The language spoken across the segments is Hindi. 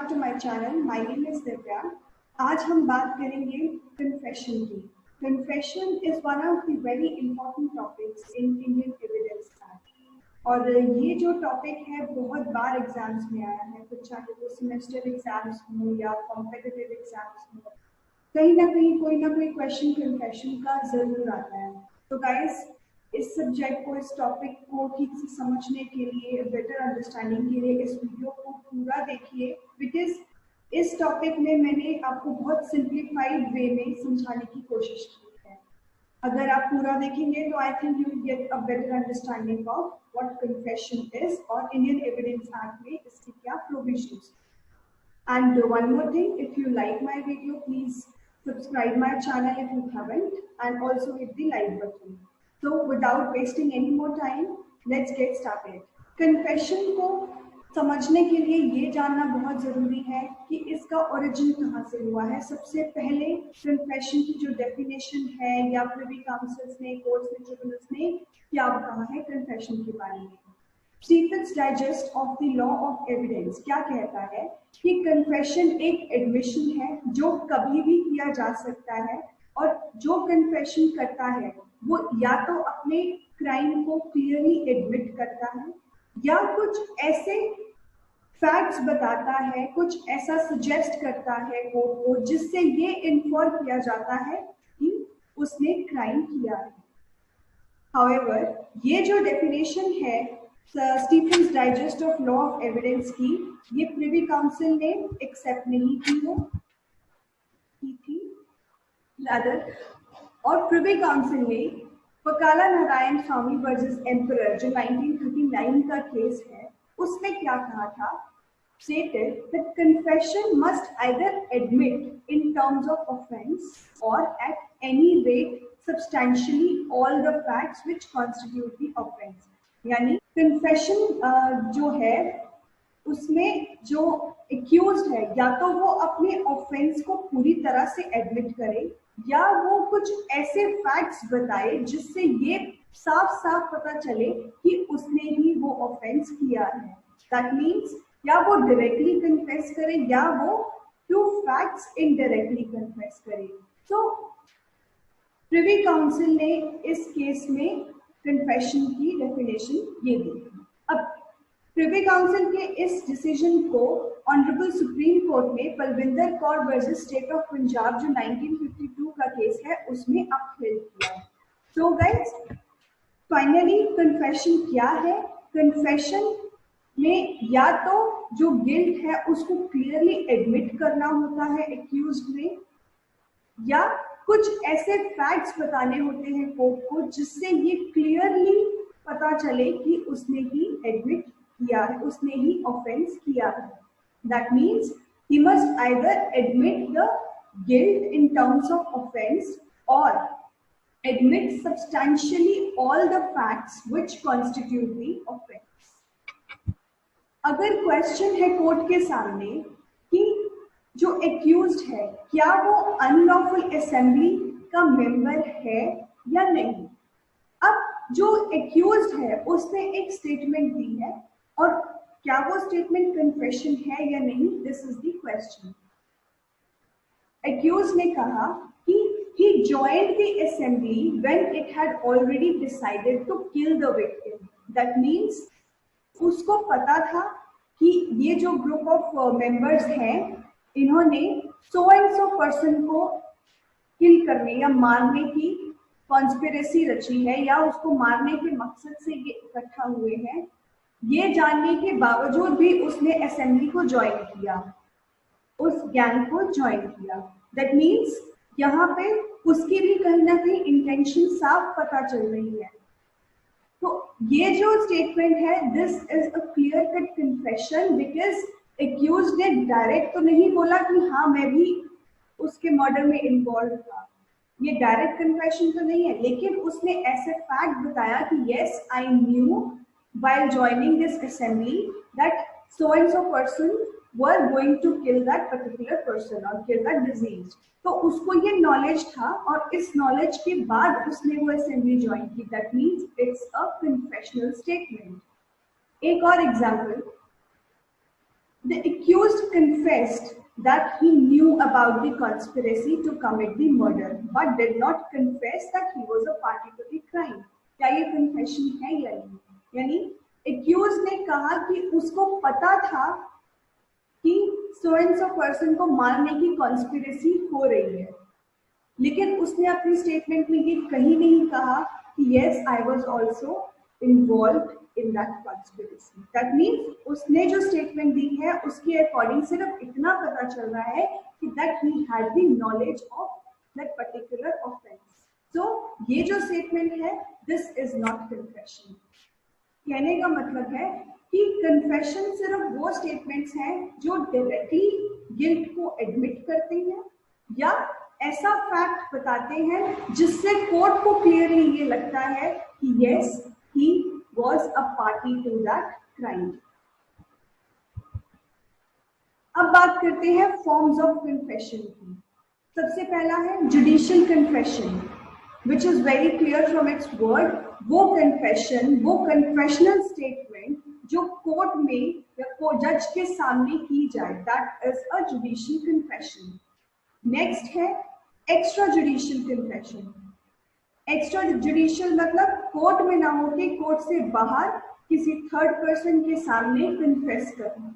Back to my channel. My name is Divya. आज हम बात करेंगे कन्फेशन की। Confession is one of the very important topics in Indian evidence act और ये जो टॉपिक है बहुत बार एग्जाम्स में आया है, तो चाहे वो सेमेस्टर एग्जाम्स हो या कॉम्पिटिटिव एग्जाम्स हो, कहीं ना कहीं कोई ना कोई क्वेश्चन कन्फेशन का जरूर आता है। तो गाइस, इस सब्जेक्ट को, इस टॉपिक को ठीक से समझने के लिए, बेटर अंडरस्टैंडिंग के लिए इस वीडियो को पूरा देखिए, बिकॉज इस टॉपिक में मैंने आपको बहुत सिंप्लीफाइड वे में समझाने की कोशिश की है। अगर आप पूरा देखेंगे तो I think you will get a better understanding of what confession is और इंडियन एविडेंस एक्ट में इसके क्या provisions. And one more thing, if you like my video, please subscribe my channel if you haven't, and also hit the like button. So without wasting any more time, let's get started. Confession को समझने के लिए ये जानना बहुत जरूरी है कि इसका ओरिजिन कहाँ से हुआ है। सबसे पहले कन्फेशन की जो डेफिनेशन है या प्रिवी काउंसिल्स ने, कोर्ट्स ने, ट्रिब्यूनल्स ने क्या कहा है कन्फेशन के बारे में। Stephen's digest of the law of evidence क्या कहता है कि कन्फेशन एक एडमिशन है जो कभी भी किया जा सकता है, और जो कन्फेशन करता है वो या तो अपने क्राइम को क्लियरली एडमिट करता है या कुछ ऐसे फैक्ट्स बताता है, कुछ ऐसा सजेस्ट करता है कोर्ट को जिससे ये इन्फॉर्म किया जाता है कि उसने क्राइम किया है। हाउएवर, ये जो डेफिनेशन है Stephen's digest of law of evidence की, ये प्रिवी काउंसिल ने एक्सेप्ट नहीं की थी रादर, और प्रिवी काउंसिल ने पकाला नारायण स्वामी वर्सेस एम्परर जो 1939 का केस है, उसमें क्या कहा था, stated that confession must either admit in terms of offense or at any rate substantially all the facts which constitute the offense। यानी कन्फेशन जो है उसमें जो एक्यूज्ड है या तो वो अपने ऑफेंस को पूरी तरह से एडमिट करे या वो कुछ ऐसे फैक्ट्स बताए जिससे ये साफ साफ पता चले कि उसने ही वो ऑफेंस किया है। दैट मीन्स या वो डायरेक्टली कन्फेस करे या वो थ्रू फैक्ट्स इनडायरेक्टली कन्फेस करे। तो प्रिवी काउंसिल ने इस केस में कन्फेशन की डेफिनेशन ये दी। अब प्रिवी काउंसिल के इस डिसीजन को ऑनरेबल सुप्रीम कोर्ट में Palvinder Kaur versus state of Punjab जो 1952 का केस है उसमें अपहील किया। सो गाइस, फाइनली कन्फेशन क्या है? कन्फेशन में या तो जो गिल्ट है उसको क्लियरली एडमिट करना होता है एक्यूज्ड में, या कुछ ऐसे फैक्ट्स बताने होते हैं कोर्ट को जिससे ये क्लियरली पता चले कि उसने ही एडमिट किया है, उसने ही ऑफेंस किया है। That means he must either admit the guilt in terms of offence और admit substantially all the facts which constitute the offence. अगर क्वेश्चन है कोर्ट के सामने कि जो एक्यूज्ड है क्या वो अनलॉफुल असेंबली का मेंबर है या नहीं। अब जो एक्यूज्ड है उसने एक स्टेटमेंट दी है और क्या वो स्टेटमेंट कन्फेशन है या नहीं, this is the question. Accused ने कहा कि he joined the assembly when it had already decided to kill the victim। that means उसको पता था कि ये जो ग्रुप ऑफ मेंबर्स हैं इन्होंने सो एंड सो पर्सन को किल करने या मारने की कॉन्स्पिरेसी रची है या उसको मारने के मकसद से ये इकट्ठा हुए हैं, ये जानने के बावजूद भी उसने असेंबली को ज्वाइन किया, उस गैंग को ज्वाइन किया। दैट मीन्स यहाँ पे उसकी भी कहीं ना कहीं इंटेंशन साफ पता चल रही है। तो ये जो स्टेटमेंट है, this is a clear cut confession, because accused ने डायरेक्ट तो नहीं बोला कि हाँ मैं भी उसके मर्डर में इन्वॉल्व था, ये डायरेक्ट कन्फेशन तो नहीं है, लेकिन उसने ऐसे फैक्ट बताया कि yes I knew while joining this assembly that so and so person were going to kill that particular person or kill that disease। तो उसको ये नॉलेज था और इस नॉलेज के बाद उसने वो असेंबली ज्वाइन की। That means it's a confessional statement. एक और example, The accused confessed that he knew about the conspiracy to commit the murder, but did not confess that he was a party to the crime. क्या ये confession है या नहीं? यानी accused ने कहा कि उसको पता था कि so and so person को मारने की conspiracy हो रही है, लेकिन उसने अपनी स्टेटमेंट में ये कहीं नहीं कहा कि yes, I was also involved in that conspiracy. That means उसने जो स्टेटमेंट दी है उसके अकॉर्डिंग सिर्फ इतना पता चल रहा है कि that he had the knowledge of that particular offense. So ये जो स्टेटमेंट है this is not confession. कहने का मतलब है कि कन्फेशन सिर्फ वो स्टेटमेंट्स हैं जो डायरेक्टली गिल्ट को एडमिट करते हैं या ऐसा फैक्ट बताते हैं जिससे कोर्ट को क्लियरली ये लगता है कि yes he was a party to that crime. अब बात करते हैं फॉर्म्स ऑफ कन्फेशन की. सबसे पहला है judicial confession, which is very clear from its word. वो कन्फेशन, वो कन्फेशनल स्टेटमेंट जो कोर्ट में या जज के सामने की जाए, that is a judicial confession. Next है extra judicial confession. Extra judicial मतलब कोर्ट में ना होके कोर्ट से बाहर किसी थर्ड पर्सन के सामने कन्फेस करना.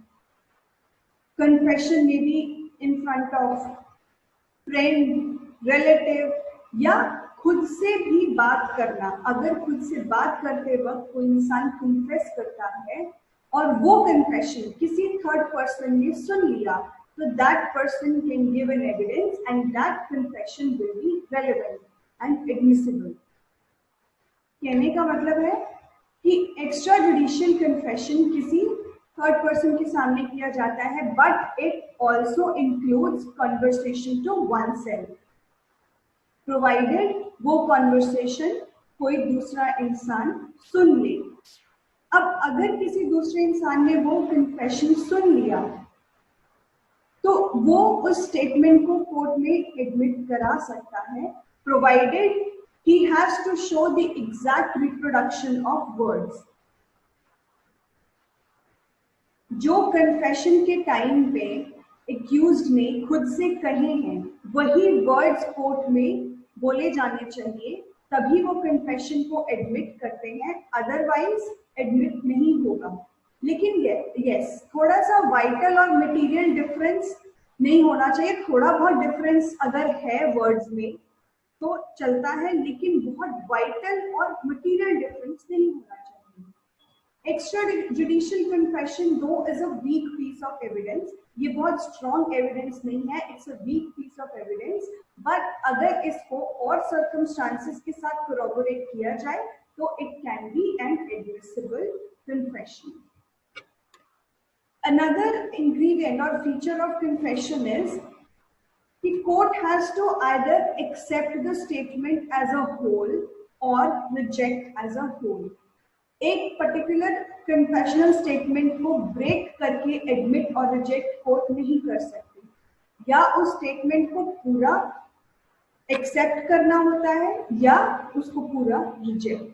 कन्फेशन में भी in front of friend, relative या खुद से भी बात करना. अगर खुद से बात करते वक्त कोई इंसान कन्फेस करता है और वो कन्फेशन किसी थर्ड पर्सन ने सुन लिया, तो that person can give an evidence and that confession will be relevant and admissible. कहने का मतलब है कि एक्स्ट्रा जुडिशियल कन्फेशन किसी थर्ड पर्सन के सामने किया जाता है, but it also includes conversation to oneself, provided वो कॉन्वर्सेशन कोई दूसरा इंसान सुन ले. अब अगर किसी दूसरे इंसान ने वो कन्फेशन सुन लिया तो वो उस स्टेटमेंट को कोर्ट में एडमिट करा सकता है, provided he has to show the exact reproduction of words. जो कन्फेशन के टाइम पे एक्यूज्ड ने खुद से कहे हैं वही वर्ड्स कोर्ट में बोले जाने चाहिए, तभी वो कन्फेशन को एडमिट करते हैं, अदरवाइज एडमिट नहीं होगा. लेकिन यस थोड़ा सा वाइटल और मटेरियल डिफरेंस नहीं होना चाहिए. थोड़ा बहुत डिफरेंस अगर है वर्ड्स में तो चलता है, लेकिन बहुत वाइटल और मटेरियल डिफरेंस नहीं होना चाहिए. Extra judicial confession though is a weak piece of evidence. ये बहुत स्ट्रॉन्ग एविडेंस नहीं है, it's a weak piece of evidence. But अगर इसको और सर्कमस्टांसेस के साथ कोरोबोरेट किया जाए तो it can be an admissible confession. Another ingredient or feature of confession is the court has to either accept the statement as a whole or reject as a whole. एक पर्टिकुलर कन्फेशनल स्टेटमेंट को ब्रेक करके एडमिट और रिजेक्ट कोर्ट नहीं कर सकते, या उस स्टेटमेंट को पूरा एक्सेप्ट करना होता है या उसको पूरा reject.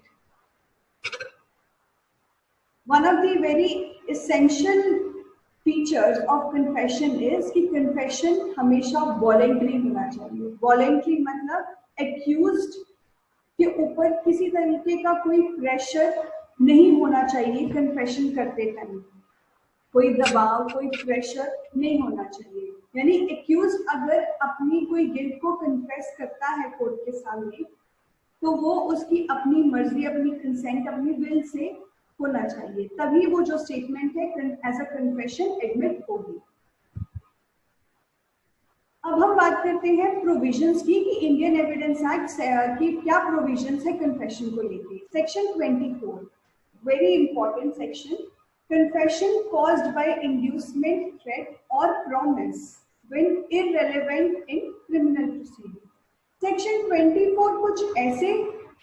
One of the very essential features of confession is कि कन्फेशन हमेशा वॉलेंट्री होना चाहिए. वॉलेंट्री मतलब एक्यूज्ड के ऊपर किसी तरीके का कोई प्रेशर नहीं होना चाहिए कन्फेशन करते टाइम. कोई दबाव, कोई प्रेशर नहीं होना चाहिए. यानी एक्यूज्ड अगर अपनी कोई गिल्ट को कन्फेस करता है कोर्ट के सामने तो वो उसकी अपनी मर्जी, अपनी कंसेंट, अपनी विल से होना चाहिए, तभी वो जो स्टेटमेंट है एज अ कन्फेशन एडमिट होगी. अब हम बात करते हैं प्रोविजंस की कि इंडियन एविडेंस एक्ट की क्या प्रोविजंस है कन्फेशन को लेके. Section 24 very important section. Confession caused by inducement, threat और promise when irrelevant in criminal proceeding. Section 24 कुछ ऐसे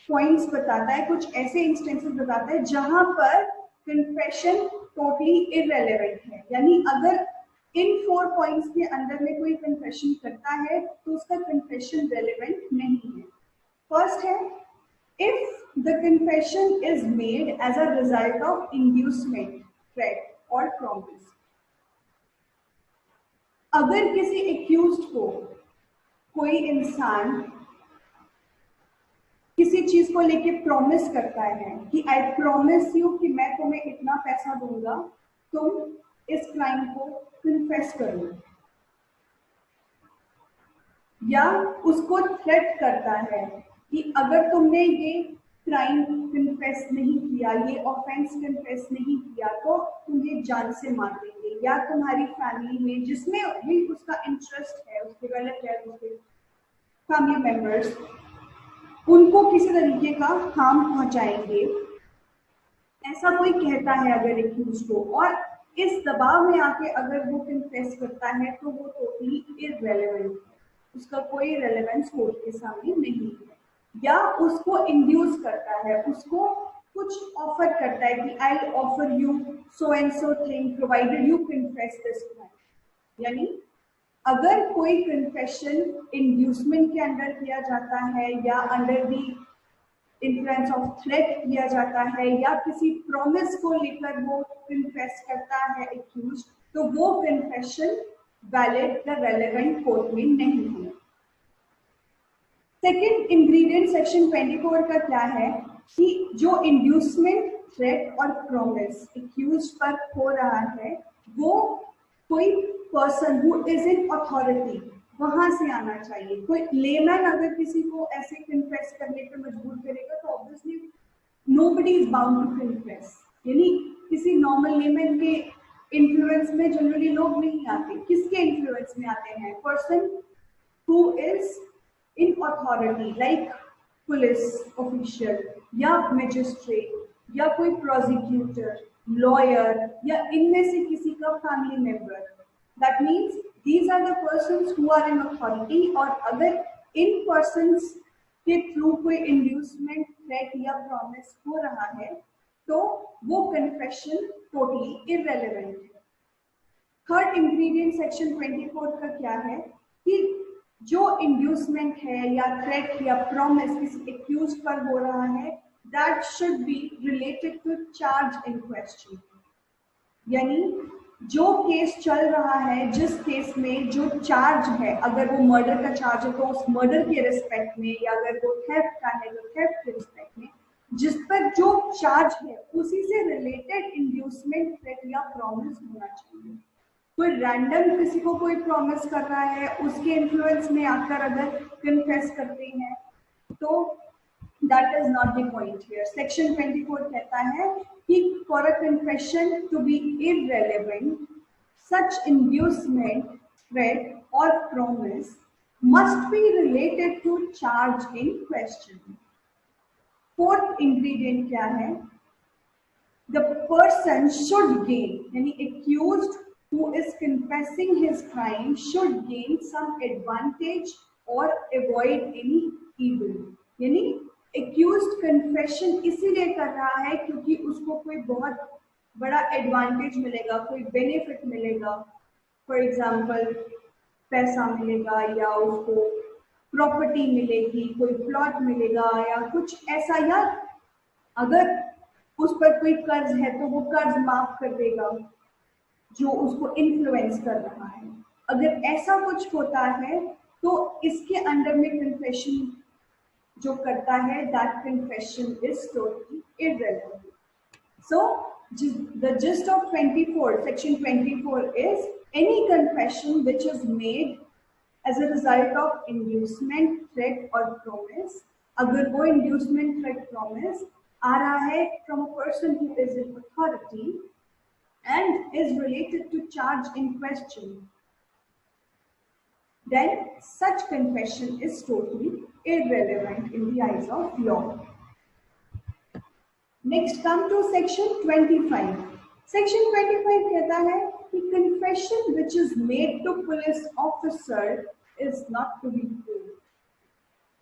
पॉइंट्स बताता है, कुछ ऐसे इंस्टेंसेस बताता है जहां पर कन्फेशन टोटली इररिलेवेंट है. यानी अगर इन 4 पॉइंट्स के अंदर में कोई कन्फेशन करता है तो उसका कन्फेशन रेलेवेंट नहीं है. फर्स्ट है if the confession is made as a result of inducement, threat और प्रॉमिस. अगर किसी एक्यूज्ड को कोई इंसान किसी चीज को लेके प्रॉमिस करता है कि आई प्रॉमिस यू कि मैं तुम्हें इतना पैसा दूंगा, तुम इस क्राइम को कन्फेस करो, या उसको थ्रेट करता है कि अगर तुमने ये क्राइम कन्फेस नहीं किया, ये ऑफेंस कन्फेस नहीं किया, तो तुम्हें जान से मार देंगे, या तुम्हारी फैमिली में जिसमें भी उसका इंटरेस्ट है, उसके रिलेटिव, उसके फैमिली मेंबर्स, उनको किसी तरीके का हार्म पहुंचाएंगे, ऐसा कोई कहता है अगर एक्यूज को, और इस दबाव में आके अगर वो कन्फेस करता है तो वो टोटली इररेलेवेंट है, उसका कोई रेलेवेंस कोर्ट के सामने नहीं है। या उसको इंड्यूस करता है, उसको कुछ ऑफर करता है कि I offer you so and so thing provided you confess this crime. यानी अगर कोई कन्फेशन इंड्यूसमेंट के अंडर किया जाता है, या under the influence of threat किया जाता है, या किसी प्रॉमिस को लेकर वो कन्फेस करता है एक्यूज, तो वो कन्फेशन वैलिड या रेलेवेंट कोर्ट में नहीं है। सेकेंड इंग्रेडिएंट सेक्शन 24 का क्या है कि जो इंड्यूसमेंट, थ्रेट और प्रॉमिस एक्यूज पर हो रहा है, वो कोई person who is in authority वहां से आना चाहिए। कोई लेमैन अगर किसी को ऐसे कन्फेस करने पर मजबूर करेगा तो obviously nobody is bound to confess. यानी किसी नॉर्मल लेमैन के इन्फ्लुएंस में जनरली लोग नहीं आते। किसके इन्फ्लुएंस में आते हैं? Person who is in authority, like police official या मजिस्ट्रेट या कोई प्रोसिक्यूटर, लॉयर, या इनमें से किसी का family member. That means these are the persons who are in authority। और अगर इन persons के थ्रू कोई इंड्यूसमेंट, थ्रेट या प्रॉमिस हो रहा है तो वो कन्फेशन टोटली इररेलेवेंट है। थर्ड इंग्रेडिएंट सेक्शन 24 का क्या है कि जो इंड्यूसमेंट है या थ्रेट या प्रॉमिस किसी एक्यूज पर हो रहा है, that should be related to charge in question. यानी जो केस चल रहा है, जिस केस में जो चार्ज है, अगर वो मर्डर का चार्ज है तो उस मर्डर के रिस्पेक्ट में, या अगर वो थेफ्ट का है तो थेफ्ट के रिस्पेक्ट में, जिस पर जो चार्ज है उसी से रिलेटेड इंड्यूसमेंट, थ्रेट या प्रॉमिस होना चाहिए। कोई रैंडम किसी को कोई प्रॉमिस कर रहा है, उसके इन्फ्लुएंस में आकर अगर कन्फेस करते हैं तो that is not the point here. Section 24 कहता है कि for a confession to be irrelevant, such inducement, threat or promise must be related to charge in question. Fourth ingredient क्या है? The person should gain, यानी accused who is confessing his crime should gain some advantage or avoid any evil। यानी एक्यूज्ड कन्फेशन इसीलिए कर रहा है क्योंकि उसको कोई बहुत बड़ा एडवांटेज मिलेगा, कोई बेनिफिट मिलेगा। फॉर एग्जांपल पैसा मिलेगा, या उसको प्रॉपर्टी मिलेगी, कोई प्लॉट मिलेगा, या कुछ ऐसा, या अगर उस पर कोई कर्ज है तो वो कर्ज माफ कर देगा जो उसको इन्फ्लुएंस कर रहा है। अगर ऐसा कुछ होता है तो इसके अंडर में कन्फेशन जो करता है, that confession is totally irrelevant. So the gist of 24, section 24 is any confession which is made as a result of inducement, threat or promise। अगर वो inducement, threat, promise आ रहा है from a person who is in authority and is related to charge in question, then such confession is totally irrelevant in the eyes of law। Next come to section 25। Section 25 कहता है कि confession which is made to police officer is not to be proved।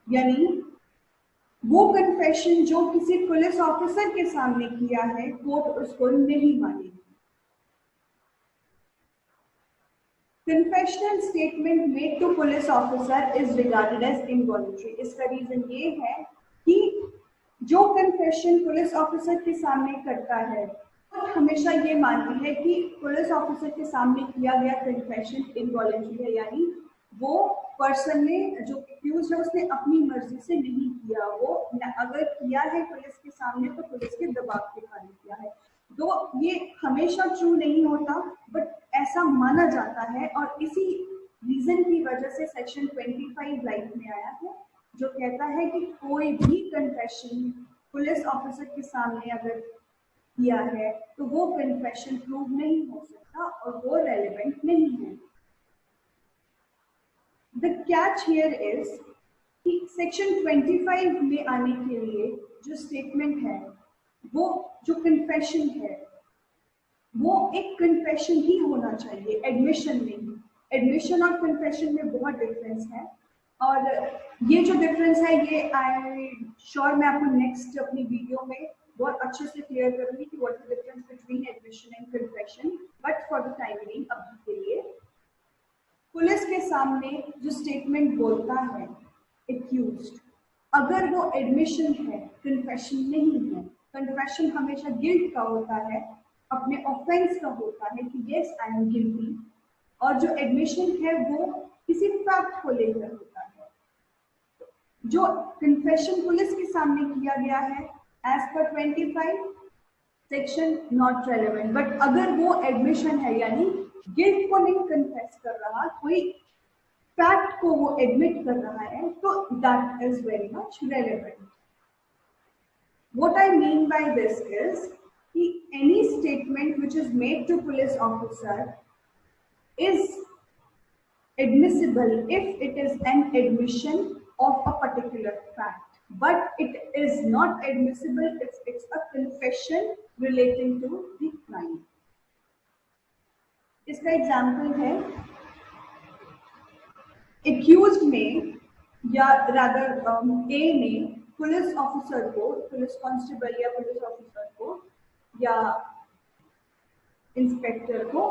यानी वो confession जो किसी पुलिस ऑफिसर के सामने किया है, कोर्ट उसको नहीं मानेगी। Confessional statement made to police officer is regarded as involuntary। इसका रीजन ये है कि जो कन्फेशन पुलिस ऑफिसर के सामने करता है हमेशा ये मानती है कि पुलिस ऑफिसर के सामने किया गया कन्फेशन इनवॉलंटरी है, यानी वो पर्सन ने जो एक्यूज है उसने अपनी मर्जी से नहीं किया, वो अगर किया है पुलिस के सामने तो पुलिस के दबाव के कारण किया है। तो ये हमेशा ट्रू नहीं होता, बट ऐसा माना जाता है, और इसी रीजन की वजह से सेक्शन 25 लाइफ में आया है, जो कहता है कि कोई भी कन्फेशन पुलिस ऑफिसर के सामने अगर किया है तो वो कन्फेशन प्रूव नहीं हो सकता और वो रेलेवेंट नहीं है। द कैच हियर इज कि सेक्शन 25 में आने के लिए जो स्टेटमेंट है, वो जो कन्फेशन है वो एक कन्फेशन ही होना चाहिए, एडमिशन नहीं। एडमिशन और कन्फेशन में बहुत डिफरेंस है, और ये जो डिफरेंस है ये आई श्योर मैं आपको नेक्स्ट अपनी वीडियो में बहुत अच्छे से क्लियर करूंगी कि what is the difference between admission and confession. But for the time being अभी के लिए, पुलिस के सामने जो स्टेटमेंट बोलता है एक्यूज्ड, अगर वो एडमिशन है, कन्फेशन नहीं है। कन्फेशन हमेशा गिल्ट का होता है, अपने ऑफेंस का होता है कि यस आई एम गिल्टी, और जो एडमिशन है वो किसी फैक्ट को लेकर होता है। जो कन्फेशन पुलिस के सामने किया गया है as per 25 section not relevant, but अगर वो एडमिशन है यानी गिल्ट को नहीं कन्फेस कर रहा, कोई फैक्ट को वो एडमिट कर रहा है, तो that is very much relevant. What I mean by this is कि any statement which is made to police officer is admissible if it is an admission of a particular fact, but it is not admissible if it's a confession relating to the crime. इसका एग्जाम्पल है, एक्यूज्ड ने या रादर ए ने पुलिस ऑफिसर को, पुलिस कांस्टेबल या पुलिस ऑफिसर को या इंस्पेक्टर को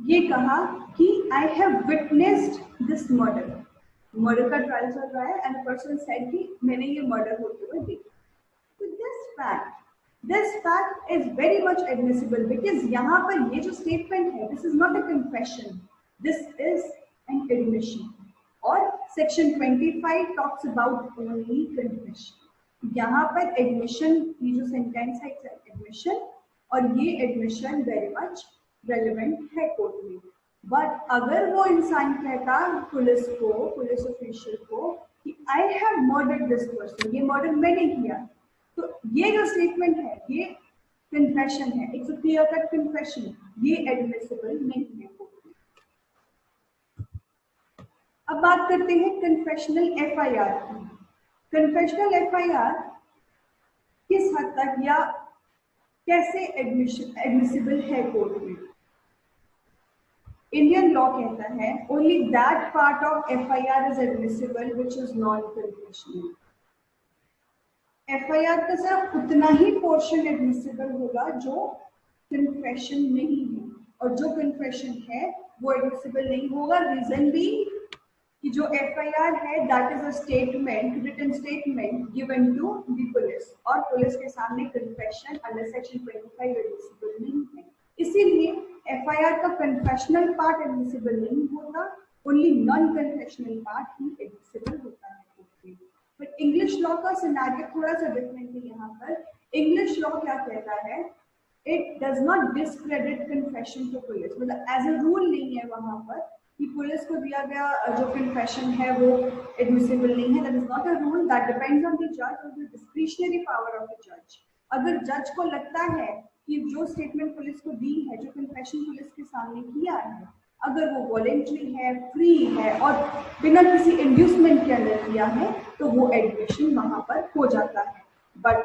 ये कहा कि I have witnessed this murder. Murder का ट्रायल चल रहा है एंड पर्सन सेड कि मैंने ये मर्डर होते हुए देखा। तो this fact is very much admissible, because यहाँ पर ये जो स्टेटमेंट है, this is not a confession, this is an admission. और section 25 talks about only confession. यहाँ पर एडमिशन, ये जो सेंटेंस है एडमिशन, और ये एडमिशन वेरी मच रेलेवेंट है कोर्ट में। बट अगर वो इंसान कहता पुलिस को, पुलिस ऑफिशियल को कि I have murdered this person, ये मर्डर मैंने किया, तो ये जो स्टेटमेंट है ये कन्फेशन है, it's a clear cut confession, ये एडमिसिबल नहीं है कोर्ट में। अब बात करते हैं कन्फेशनल एफआईआर की। कन्फेशनल एफआईआर किस हद तक या कैसे एडमिसिबल है कोर्ट में? इंडियन लॉ कहता है only that part of FIR is admissible which is non confessional. FIR का सिर्फ उतना ही पोर्शन एडमिसिबल होगा जो कन्फेशन नहीं है, और जो कन्फेशन है वो एडमिसिबल नहीं होगा। रीजन भी कि जो एफआईआर है that is a statement, written statement given to the police, और पुलिस के सामने कन्फेशन अंडर सेक्शन 25 एडमिसिबल नहीं है। इसीलिए एफआईआर का कन्फेशनल पार्ट एडमिसिबल नहीं होता, ओनली नॉन कन्फेशनल पार्ट ही एडमिसिबल होता है। बट इंग्लिश लॉ का सिनेरियो थोड़ा सा डिफरेंट है। यहाँ पर इंग्लिश लॉ क्या कहता है, it does not discredit confession to police, मतलब एज अ रूल नहीं है वहां पर कि पुलिस को दिया गया जो कन्फेशन है वो एडमिसिबल नहीं है। That is not a rule, that depends on the जज और the discretionary power of the जज। अगर जज को लगता है कि जो स्टेटमेंट पुलिस को दी है, जो कन्फेशन पुलिस के सामने किया है, अगर वो वॉलेंटरी है, फ्री है और बिना किसी इंड्यूसमेंट के अंदर किया है, तो वो एडमिशन वहां पर हो जाता है। बट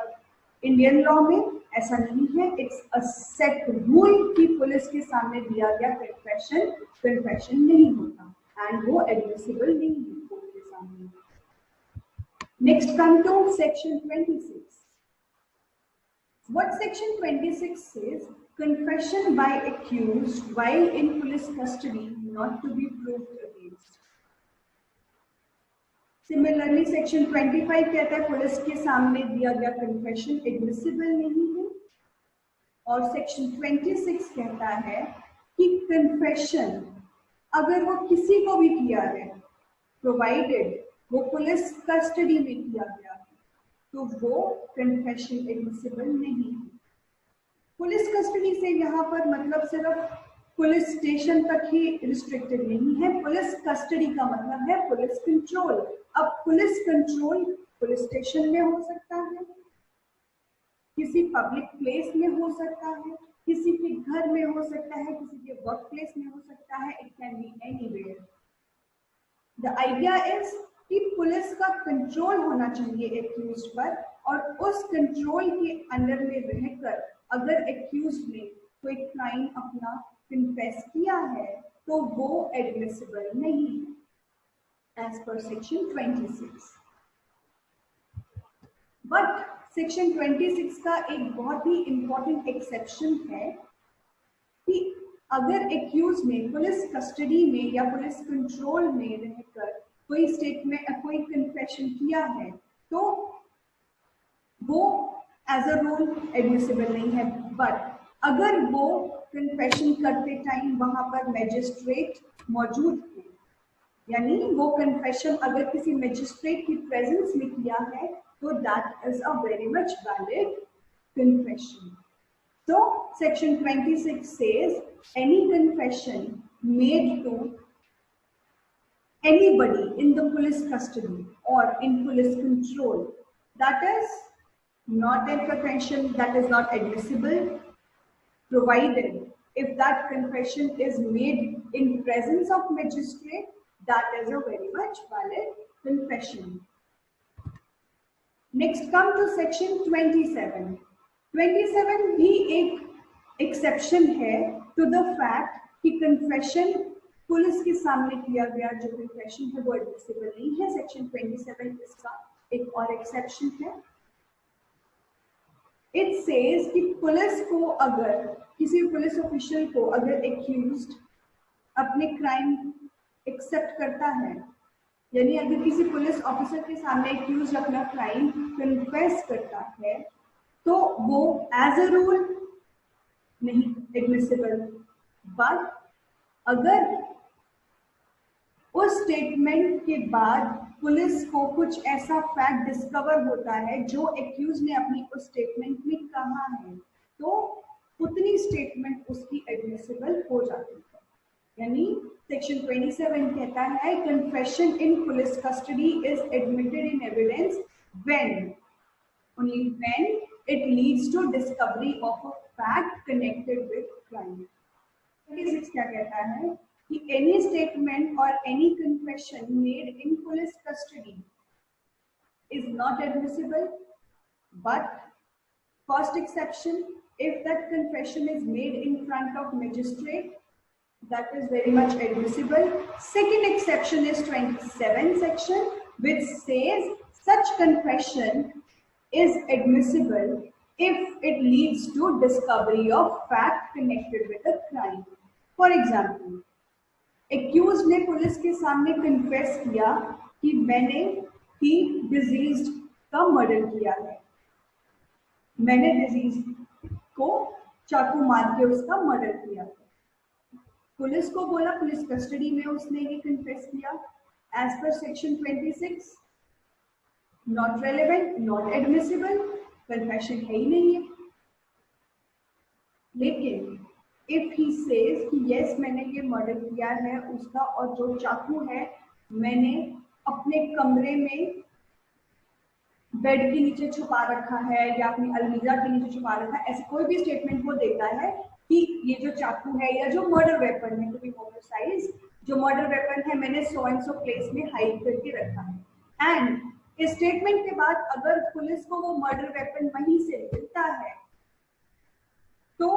इंडियन लॉ में ऐसा नहीं है, इट्स अ सेट रूल कि पुलिस के सामने दिया गया कन्फेशन नहीं होता एंड वो एडमिसिबल नहीं है कोर्ट के सामने। Next come to section 26। What section 26 says? Confession by accused while in police custody not to be proved against. Similarly, section 25 कहता है पुलिस के सामने दिया गया कन्फेशन एडमिसिबल नहीं है, और सेक्शन 26 कहता है कि कन्फेशन अगर वो किसी को भी किया है, प्रोवाइडेड वो पुलिस कस्टडी में किया गया है, तो वो कन्फेशन एडमिसिबल नहीं है। पुलिस कस्टडी से यहाँ पर मतलब सिर्फ पुलिस स्टेशन तक ही रिस्ट्रिक्टेड नहीं है। पुलिस कस्टडी का मतलब है पुलिस कंट्रोल। अब पुलिस कंट्रोल पुलिस स्टेशन में हो सकता है, किसी पब्लिक प्लेस में हो सकता है, किसी के घर में हो सकता है, किसी के वर्क प्लेस में हो सकता है, it can B anywhere. The idea is कि पुलिस का कंट्रोल होना चाहिए एक्यूज पर, और उस कंट्रोल के अंडर में रहकर अगर एक्यूज ने कोई क्राइम अपना कन्फेस किया है तो वो एडमिसिबल नहीं है as per section 26। But section 26 का एक बहुत ही इंपॉर्टेंट एक्सेप्शन है कि अगर एक्यूज ने पुलिस कस्टडी में या पुलिस कंट्रोल में रहकर कोई स्टेटमेंट कोई कन्फेशन किया है तो वो एज अ रूल एडमिसिबल नहीं है। बट अगर वो कन्फेशन करते टाइम वहां पर मैजिस्ट्रेट मौजूद है, यानी वो कन्फेशन अगर किसी मैजिस्ट्रेट की प्रेजेंस में किया है, तो that is a very much valid confession. So section 26 says any confession made to anybody in the police custody or in police control, that is not a confession that is not admissible, provided if that confession is made in presence of magistrate, that is a very much valid confession. Next come to section 27. 27 भी एक एक्सेप्शन है टू द फैक्ट कि कन्फेशन पुलिस के सामने किया गया जो कन्फेशन है वो एडमिसिबल नहीं है। सेक्शन 27 इसका एक और एक्सेप्शन है। इट सेज कि पुलिस को अगर किसी पुलिस ऑफिशियल को अगर एक्यूज्ड अपने क्राइम एक्सेप्ट करता है, यानी अगर किसी पुलिस ऑफिसर के सामने एक्यूज्ड अपना क्राइम कन्फेस करता है, तो वो एज अ रूल नहीं एडमिसिबल। बट अगर उस स्टेटमेंट के बाद पुलिस को कुछ ऐसा फैक्ट डिस्कवर होता है जो एक्यूज ने अपनी उस स्टेटमेंट में कहा है, तो उतनी स्टेटमेंट उसकी एडमिसिबल हो जाती है। यानी सेक्शन 27 कहता है confession in police custody is admitted in evidence when, only when it leads to discovery of a fact connected with crime. 26 क्या कहता है कि any statement or any confession made in police custody is not admissible, but first exception, if that confession is made in front of magistrate, that is very much admissible. Second exception is 27 section, which says such confession is admissible if it leads to discovery of fact connected with a crime. For example, accused ने पुलिस के सामने confess किया कि मैंने ही डिजीज्ड का मर्डर किया है, मैंने डिजीज को चाकू मार के उसका मर्डर किया है। पुलिस को बोला, पुलिस कस्टडी में उसने ये confess किया। As per section 26 not relevant, not admissible, confession है ही नहीं है। लेकिन इफ ही सेज कि यस मैंने ये मर्डर किया है उसका, और जो चाकू है मैंने अपने कमरे में बेड के नीचे छुपा रखा है या अपनी अलमीरा के नीचे छुपा रखा है, ऐसे कोई भी स्टेटमेंट वो देता है कि ये जो चाकू है या जो मर्डर वेपन है, टू बी मोर प्रिसाइज, जो मर्डर वेपन है मैंने सो एंड सो प्लेस में हाइड करके रखा है। एंड इस स्टेटमेंट के बाद अगर पुलिस को वो मर्डर वेपन वहीं से मिलता है, तो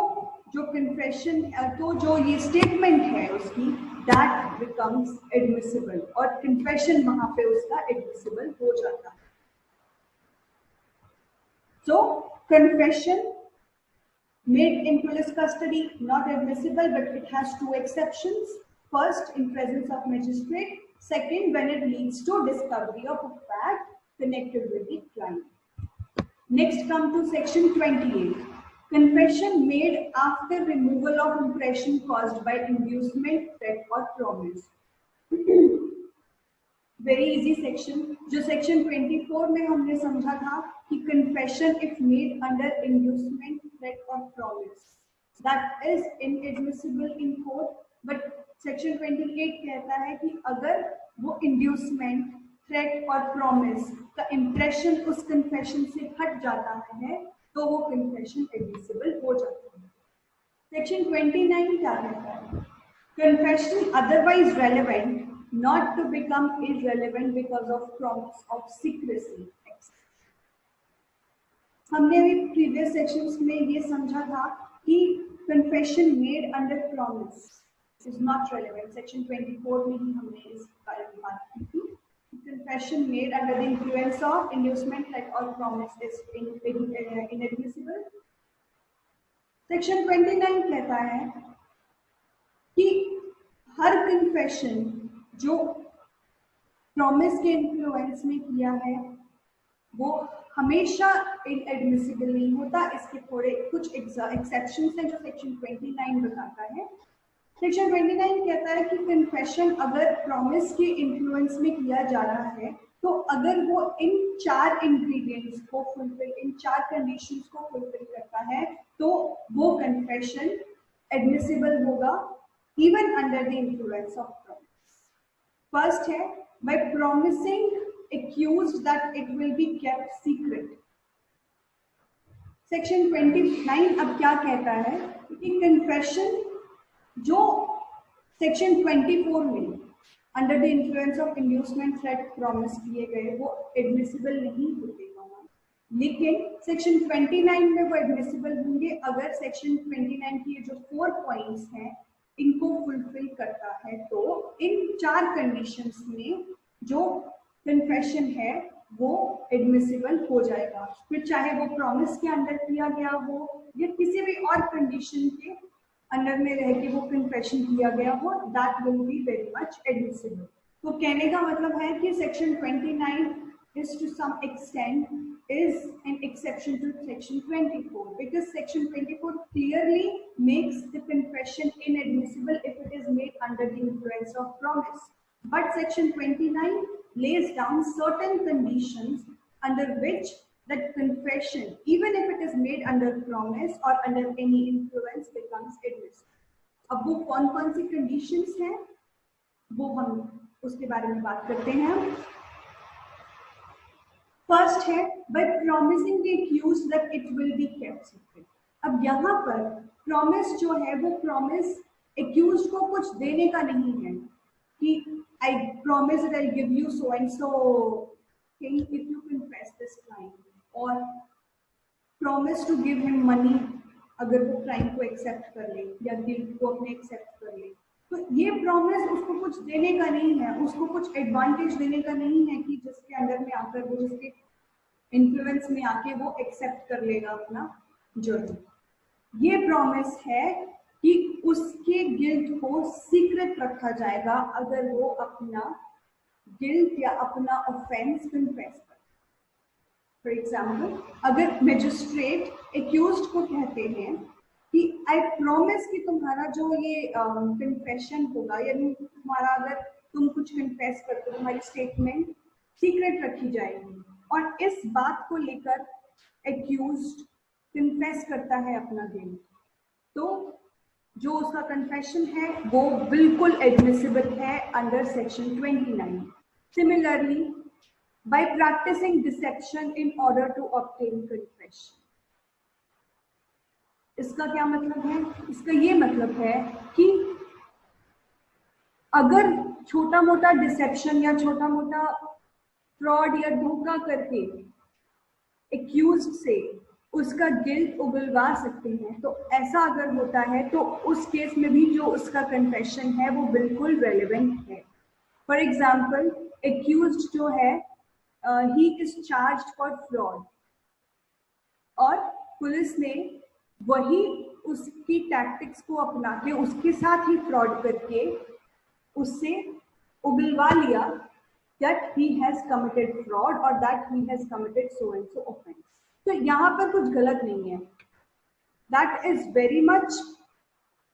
जो कन्फेशन, तो जो ये स्टेटमेंट है उसकी, दैट बिकम्स एडमिसिबल, और कन्फेशन वहां पे उसका एडमिसिबल हो जाता है। सो confession made in police custody not admissible, but it has two exceptions. First, in presence of magistrate. Second, when it leads to discovery of a fact connected with the crime. Next, come to section 28. confession made after removal of impression caused by inducement, threat or promise. Very easy section, जो सेक्शन 24 में हमने समझा था कि confession if made under inducement, threat और promise that is inadmissible in court, but section 28 कहता है कि अगर वो इंड्यूसमेंट, थ्रेट और प्रॉमिस का इंप्रेशन उस कन्फेशन से हट जाता है तो वो कन्फेशन एडमिसिबल हो जाता है। सेक्शन 29 क्या कहता है? Confession otherwise relevant not to become irrelevant because of promise of secrecy. हमने भी प्रीवियस सेक्शंस में ये समझा था कि confession made under promise is not relevant. Section 24 में ही हमने इस बारे में बात की थी। Confession made under the influence of inducement, threat or promise is inadmissible. Section 29 कहता है कि हर confession जो प्रॉमिस के इन्फ्लुएंस में किया है वो हमेशा एडमिसिबल नहीं होता। इसके थोड़े कुछ एक्सेप्शंस हैं जो सेक्शन 29 बताता है। सेक्शन 29 कहता है कि कन्फेशन अगर प्रॉमिस के इन्फ्लुएंस में किया जा रहा है तो अगर वो इन 4 इंग्रेडिएंट्स को फुलफिल, इन 4 कंडीशंस को फुलफिल करता है तो वो कन्फेशन एडमिसिबल होगा even under the influence of promise. First है by promising accused that it will be kept secret. Section 29 अब क्या कहता है कि कन्फेशन जो सेक्शन 24 में under the influence of inducement, threat, promise किए गए वो एडमिसिबल नहीं होते, लेकिन सेक्शन 29 में वो एडमिसिबल होंगे अगर सेक्शन 29 की जो 4 पॉइंट्स हैं इनको फुलफिल करता है। तो इन 4 कंडीशंस में जो कन्फेशन है वो एडमिसिबल हो जाएगा, फिर चाहे वो प्रॉमिस के अंडर किया गया हो या किसी भी और कंडीशन के अंडर में रह के वो कन्फेशन किया गया हो, that will be very much admissible. तो कहने का मतलब है कि section 29 is to some extent is an exception to section 24 because section 24 clearly makes the confession inadmissible if it is made under the influence of promise, but section 29 lays down certain conditions under which that confession, even if it is made under promise or under any influence, becomes admissible। अब वो कौन-कौन सी conditions हैं वो हम उसके बारे में बात करते हैं। फर्स्ट है by promising the accused that it will be kept secret। अब यहाँ पर प्रॉमिस जो है वो प्रॉमिस accused को कुछ देने का नहीं है कि I promise that I'll give you so and so thing if you confess this crime, or promise to give him money अगर वो क्राइम को एक्सेप्ट कर ले या गिल्ट को अपने एक्सेप्ट कर ले। तो ये प्रॉमिस उसको कुछ देने का नहीं है, उसको कुछ एडवांटेज देने का नहीं है कि जिसके अंडर में आकर वो, जिसके इन्फ्लुएंस में आके वो एक्सेप्ट कर लेगा अपना जुर्म। ये प्रॉमिस है कि उसके गिल्ट को सीक्रेट रखा जाएगा अगर वो अपना गिल्ट या अपना ऑफेंस कन्फेस करे। फॉर एग्जाम्पल, अगर मैजिस्ट्रेट एक्यूज्ड को कहते हैं कि आई प्रॉमिस कि तुम्हारा जो ये कन्फेशन होगा, यानी तुम्हारा अगर तुम कुछ कन्फेस करते हो तुम्हारी स्टेटमेंट सीक्रेट रखी जाएगी, और इस बात को लेकर एक्यूज्ड कन्फेस करता है अपना गिल्ट, तो जो उसका कन्फेशन है वो बिल्कुल एडमिसिबल है under section 29। Similarly, by practising deception in order to obtain confession, इसका क्या मतलब है? इसका ये मतलब है कि अगर छोटा मोटा डिसेप्शन या छोटा मोटा फ्रॉड या धोखा करके एक्यूज्ड से उसका गिल्ट उगलवा सकते हैं, तो ऐसा अगर होता है तो उस केस में भी जो उसका कन्फेशन है वो बिल्कुल रेलेवेंट है। फॉर एग्जाम्पल, एक्यूज्ड जो है he is charged for fraud, और पुलिस ने वही उसकी टैक्टिक्स को अपना के उसके साथ ही फ्रॉड करके उससे उगलवा लिया that he has committed fraud or that he has committed so and so offense। तो यहाँ पर कुछ गलत नहीं है, that is very much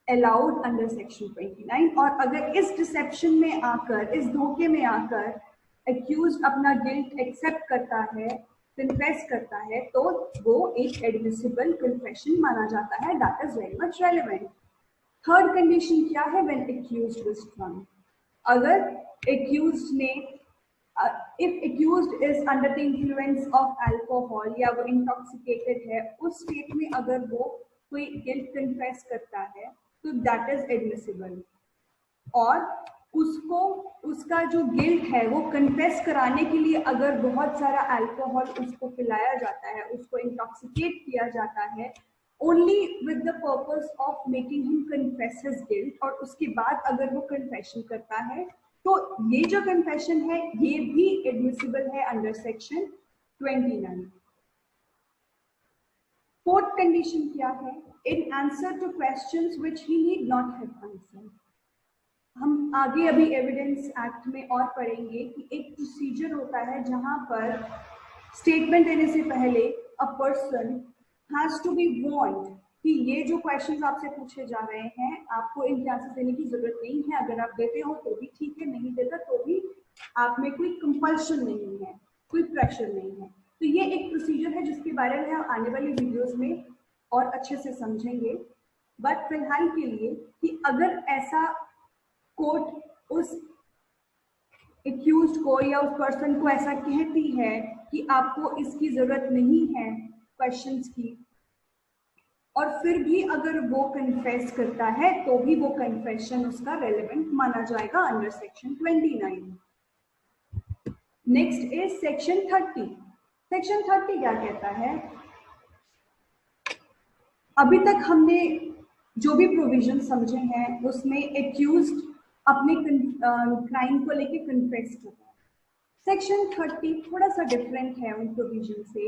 allowed under section 29। और अगर इस डिसेप्शन में आकर, इस धोखे में आकर एक्यूज अपना गिल्ट एक्सेप्ट करता है, कन्फेस करता है, तो वो एक एडमिसिबल कन्फेशन माना जाता है। That is very much relevant. Third condition क्या है? When accused was drunk. अगर एक्यूज्ड ने if accused is under the influence of alcohol, या वो इंटॉक्सिकेटेड है, उस स्टेट में अगर वो कोई गिल्ट कन्फेस करता है तो दैट इज एडमिसिबल। और उसको उसका जो गिल्ट है वो कन्फेस कराने के लिए अगर बहुत सारा अल्कोहल उसको पिलाया जाता है, उसको इंटॉक्सिकेट किया जाता है, only with the purpose of making him confess his guilt, और उसके बाद अगर वो कन्फेशन करता है, तो ये जो कन्फेशन है ये भी एडमिसिबल है अंडर सेक्शन 29। फोर्थ कंडीशन क्या है? In answer two questions which he need not have answered. हम आगे अभी एविडेंस एक्ट में और पढ़ेंगे कि एक प्रोसीजर होता है जहां पर स्टेटमेंट देने से पहले a person has to be warned कि ये जो क्वेश्चंस आपसे पूछे जा रहे हैं आपको इनके आंसर देने की जरूरत नहीं है। अगर आप देते हो तो भी ठीक है, नहीं देता तो भी आप में कोई कंपल्शन नहीं है, कोई प्रेशर नहीं है। तो ये एक प्रोसीजर है जिसके बारे में हम आने वाली वीडियोस में और अच्छे से समझेंगे। बट फिलहाल के लिए कि अगर ऐसा कोर्ट उस एक्यूज्ड को या उस पर्सन को ऐसा कहती है कि आपको इसकी जरूरत नहीं है क्वेश्चंस की, और फिर भी अगर वो कन्फेस करता है तो भी वो कन्फेशन उसका रेलेवेंट माना जाएगा under section 29। Next is section 30। Section 30 क्या कहता है? अभी तक हमने जो भी प्रोविजन समझे हैं उसमें एक्यूज्ड अपने क्राइम को लेके कन्फेस करता है। सेक्शन 30 थोड़ा सा डिफरेंट है उन प्रोविजन से।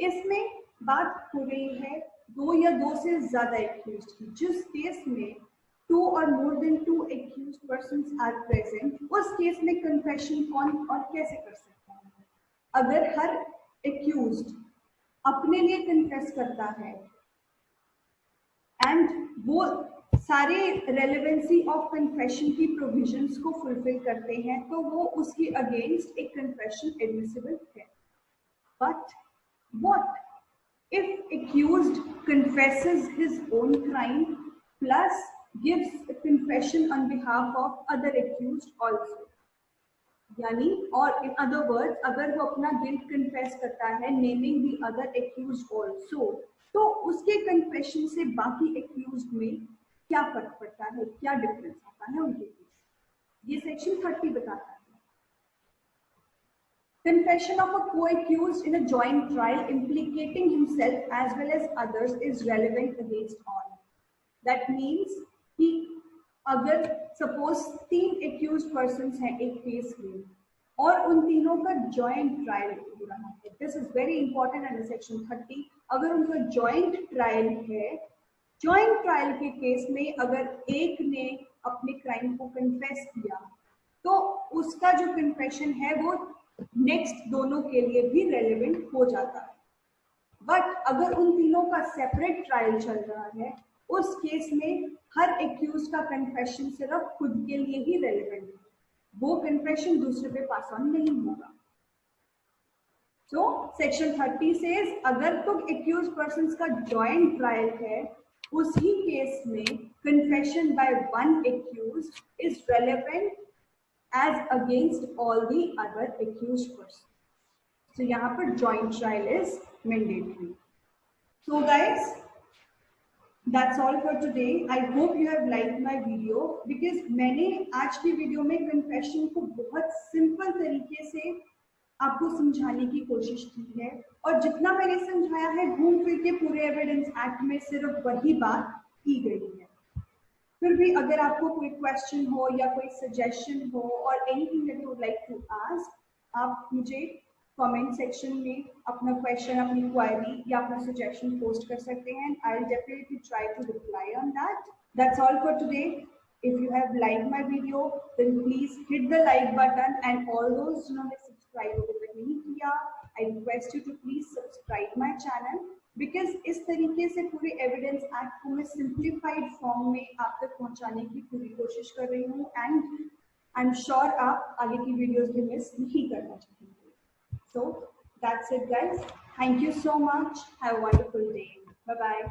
इसमें बात हो रही है दो या दो से ज्यादा एक्यूज्ड की। जिस केस में 2 और more than 2 accused persons are present, उस केस में कन्फेशन कौन और कैसे कर सकता है? अगर हर एक्यूज्ड अपने लिए कन्फेस करता है एंड वो सारे रेलेवेंसी ऑफ कन्फेशन की प्रोविजंस को फुलफिल करते हैं, तो वो उसके अगेंस्ट एक कन्फेशन एडमिसिबल है। But what if accused confesses his own crime plus gives a confession on behalf of other accused also? यानी, और इन अदर वर्ड्स, अगर वो अपना गिल्ट कन्फेस करता है naming the other accused also, तो उसके कन्फेशन से बाकी एक्यूज्ड में क्या फर्क पड़ता है, क्या डिफरेंस आता है उनके बीच? ये सेक्शन 30 बताता है। Confession of a co-accused in a joint trial implicating himself as well as others is relevant against all. That means कि अगर सपोज 3 accused persons हैं एक केस में और उन तीनों का joint trial हो रहा है, this is very important under section 30। अगर उनका joint trial है, joint trial के केस में अगर एक ने अपने क्राइम को कन्फेस किया तो उसका जो कन्फेशन है वो नेक्स्ट दोनों के लिए भी रेलेवेंट हो जाता है। बट अगर उन तीनों का सेपरेट ट्रायल चल रहा है, उस केस में हर एक्यूज का कन्फेशन सिर्फ खुद के लिए ही रेलेवेंट है, वो कन्फेशन दूसरे पे पास ऑन नहीं होगा। सो सेक्शन 30 से अगर तो एक्यूज पर्सन का जॉइंट ट्रायल है, उसी केस में confession by one accused is relevant as against all the other accused persons. So यहाँ पर joint trial is mandatory. So guys, that's all for today. I hope you have liked my video because मैंने आज की वीडियो में confession को बहुत सिंपल तरीके से आपको समझाने की कोशिश की है, और जितना मैंने समझाया है घूम फिर के पूरे एविडेंस एक्ट में सिर्फ वही बात की गई है। फिर भी अगर आपको कोई क्वेश्चन हो या कोई सजेशन हो और anything that you would like to ask, आप मुझे कमेंट सेक्शन में अपना क्वेश्चन, अपनी क्वेरी या अपना सजेशन पोस्ट कर सकते हैं। I will definitely try to reply on that. That's all for today. If you have like my video then please hit the like button, and all those जिन्होंने सब्सक्राइब अभी तक नहीं किया, I request you to please subscribe my channel because इस तरीके से पूरे एविडेंस एक्ट को मैं सिंप्लीफाइड फॉर्म में आप तक पहुंचाने की पूरी कोशिश कर रही हूँ एंड आई एम श्योर आप आगे की वीडियोस भी मिस नहीं करना चाहेंगे. So that's it guys. Thank you so much. Have a wonderful day. Bye bye.